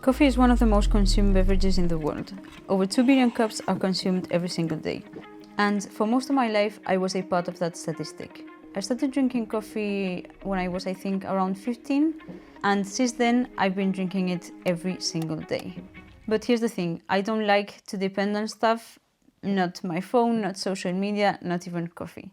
Coffee is one of the most consumed beverages in the world. Over 2 billion cups are consumed every single day. And for most of my life, I was a part of that statistic. I started drinking coffee when I was, I think, around 15. And since then, I've been drinking it every single day. But here's the thing, I don't like to depend on stuff. Not my phone, not social media, not even coffee.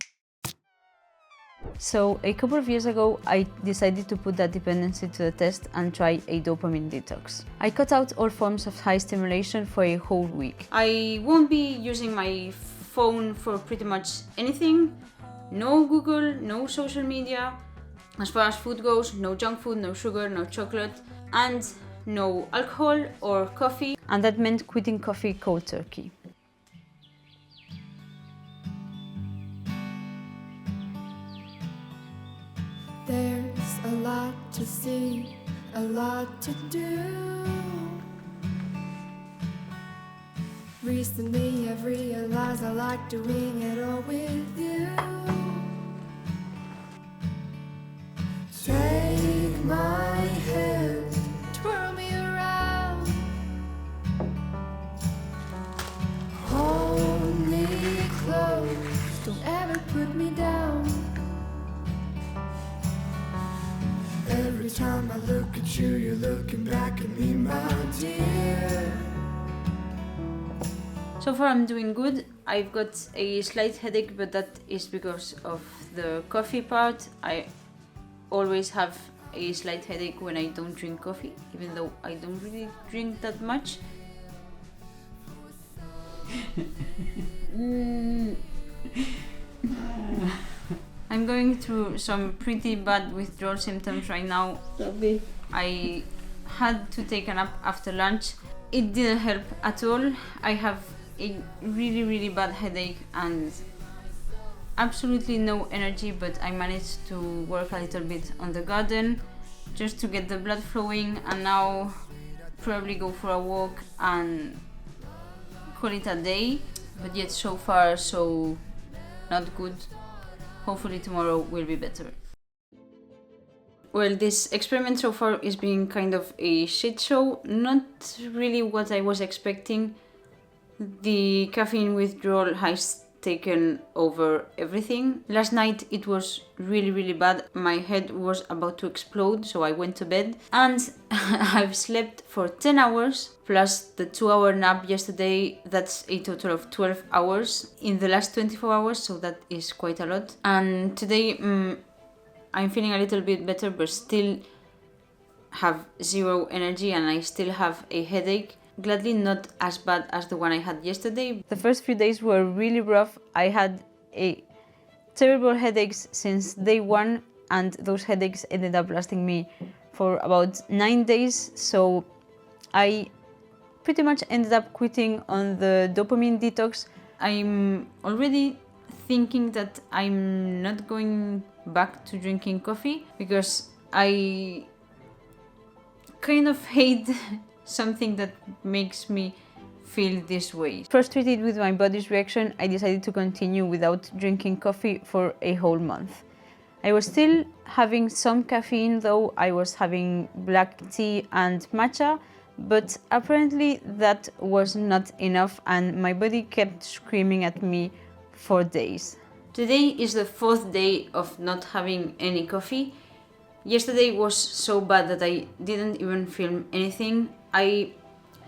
So a couple of years ago, I decided to put that dependency to the test and try a dopamine detox. I cut out all forms of high stimulation for a whole week. I won't be using my phone for pretty much anything. No Google, no social media. As far as food goes, no junk food, no sugar, no chocolate, and no alcohol or coffee. And that meant quitting coffee cold turkey. There's a lot to see, a lot to do. Recently I've realized I like doing it all with you. Take my hand, twirl me around, hold me close, don't ever put me down. Every time I look at you, you're looking back at me, my dear. So far I'm doing good. I've got a slight headache, but that is because of the coffee part. I always have a slight headache when I don't drink coffee, even though I don't really drink that much. I'm going through some pretty bad withdrawal symptoms right now. I had to take a nap after lunch. It didn't help at all. I have a really bad headache and absolutely no energy, but I managed to work a little bit on the garden just to get the blood flowing, and now probably go for a walk and call it a day. But yet so far so not good. Hopefully tomorrow will be better. Well, this experiment so far is being kind of a shit show. Not really what I was expecting. The caffeine withdrawal has taken over everything. Last night it was really bad. My head was about to explode, so I went to bed. And I've slept for 10 hours, plus the 2-hour nap yesterday. That's a total of 12 hours in the last 24 hours, so that is quite a lot. And today I'm feeling a little bit better, but still have zero energy and I still have a headache. Gladly not as bad as the one I had yesterday. The first few days were really rough. I had a terrible headaches since day one, and those headaches ended up lasting me for about 9 days. So I pretty much ended up quitting on the dopamine detox. I'm already thinking that I'm not going back to drinking coffee because I kind of hate something that makes me feel this way. Frustrated with my body's reaction, I decided to continue without drinking coffee for a whole month. I was still having some caffeine though. I was having black tea and matcha, but apparently that was not enough and my body kept screaming at me for days. Today is the 4th day of not having any coffee. Yesterday was so bad that I didn't even film anything. I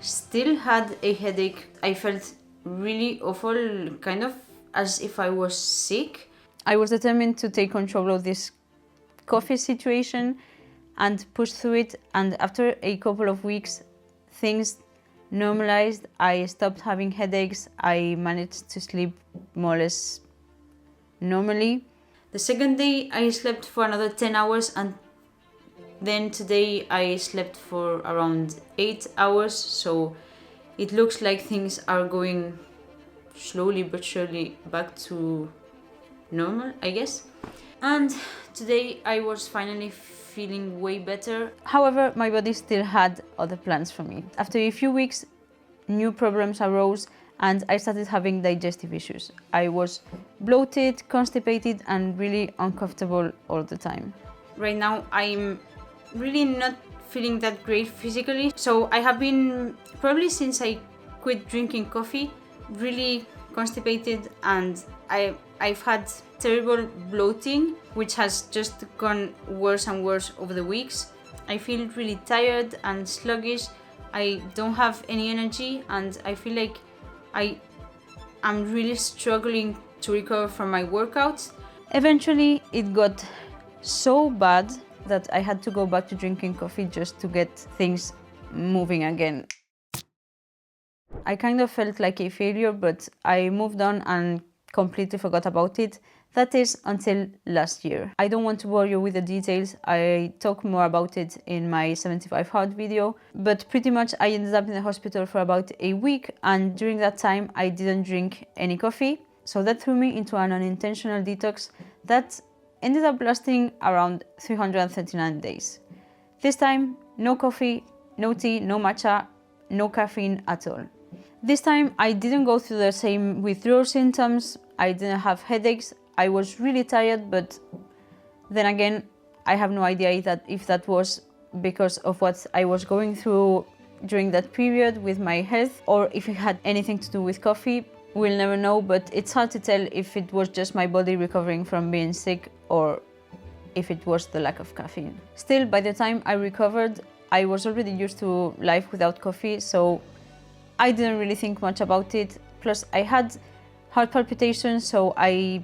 still had a headache. I felt really awful, kind of as if I was sick. I was determined to take control of this coffee situation and push through it, and after a couple of weeks things normalized. I stopped having headaches. I managed to sleep more or less normally. The second day I slept for another 10 hours, and then today I slept for around 8 hours, so it looks like things are going slowly but surely back to normal, I guess. And today I was finally feeling way better. However, my body still had other plans for me. After a few weeks, new problems arose and I started having digestive issues. I was bloated, constipated, and really uncomfortable all the time. Right now I'm really not feeling that great physically. So I have been, probably since I quit drinking coffee, really constipated, and I've had terrible bloating, which has just gone worse and worse over the weeks. I feel really tired and sluggish. I don't have any energy, and I feel like I'm really struggling to recover from my workouts. Eventually, it got so bad that I had to go back to drinking coffee just to get things moving again. I kind of felt like a failure, but I moved on and completely forgot about it. That is until last year. I don't want to bore you with the details. I talk more about it in my 75 hard video, but pretty much I ended up in the hospital for about a week, and during that time I didn't drink any coffee. So that threw me into an unintentional detox that ended up lasting around 339 days. This time, no coffee, no tea, no matcha, no caffeine at all. This time I didn't go through the same withdrawal symptoms. I didn't have headaches. I was really tired, but then again, I have no idea if that was because of what I was going through during that period with my health, or if it had anything to do with coffee. We'll never know, but it's hard to tell if it was just my body recovering from being sick or if it was the lack of caffeine. Still, by the time I recovered, I was already used to life without coffee, so I didn't really think much about it. Plus, I had heart palpitations, so I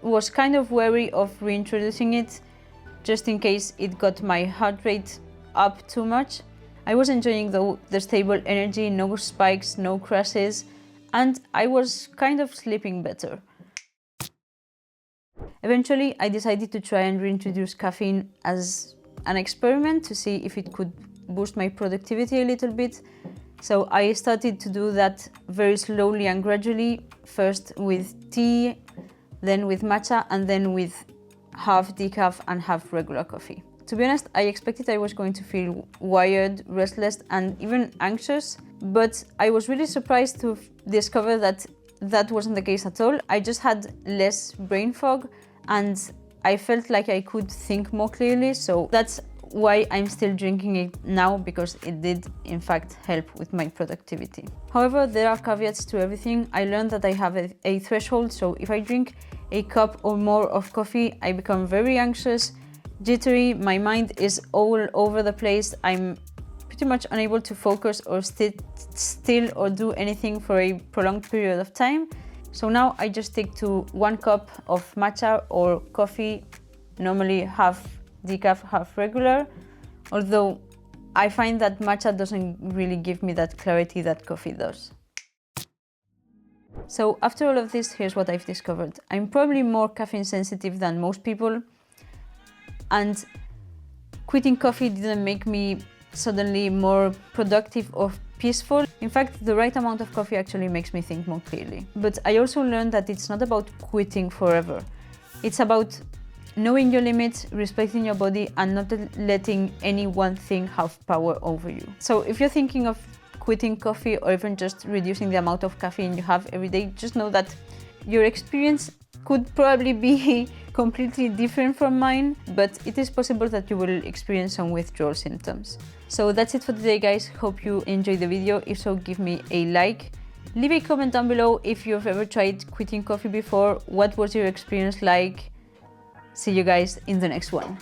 was kind of wary of reintroducing it, just in case it got my heart rate up too much. I was enjoying the stable energy, no spikes, no crashes, and I was kind of sleeping better. Eventually, I decided to try and reintroduce caffeine as an experiment to see if it could boost my productivity a little bit. So I started to do that very slowly and gradually, first with tea, then with matcha, and then with half decaf and half regular coffee. To be honest, I expected I was going to feel wired, restless, and even anxious, but I was really surprised to discover that that wasn't the case at all. I just had less brain fog, and I felt like I could think more clearly, so that's why I'm still drinking it now, because it did in fact help with my productivity. However, there are caveats to everything. I learned that I have a threshold, so if I drink a cup or more of coffee, I become very anxious, jittery, my mind is all over the place, I'm pretty much unable to focus or sit still or do anything for a prolonged period of time. So now I just stick to 1 cup of matcha or coffee, normally half decaf, half regular, although I find that matcha doesn't really give me that clarity that coffee does. So after all of this, here's what I've discovered. I'm probably more caffeine sensitive than most people, and quitting coffee didn't make me suddenly more productive or peaceful. In fact, the right amount of coffee actually makes me think more clearly. But I also learned that it's not about quitting forever. It's about knowing your limits, respecting your body, and not letting any one thing have power over you. So if you're thinking of quitting coffee or even just reducing the amount of caffeine you have every day, just know that your experience could probably be completely different from mine, but it is possible that you will experience some withdrawal symptoms. So that's it for today, guys. Hope you enjoyed the video. If so, give me a like. Leave a comment down below if you've ever tried quitting coffee before. What was your experience like? See you guys in the next one.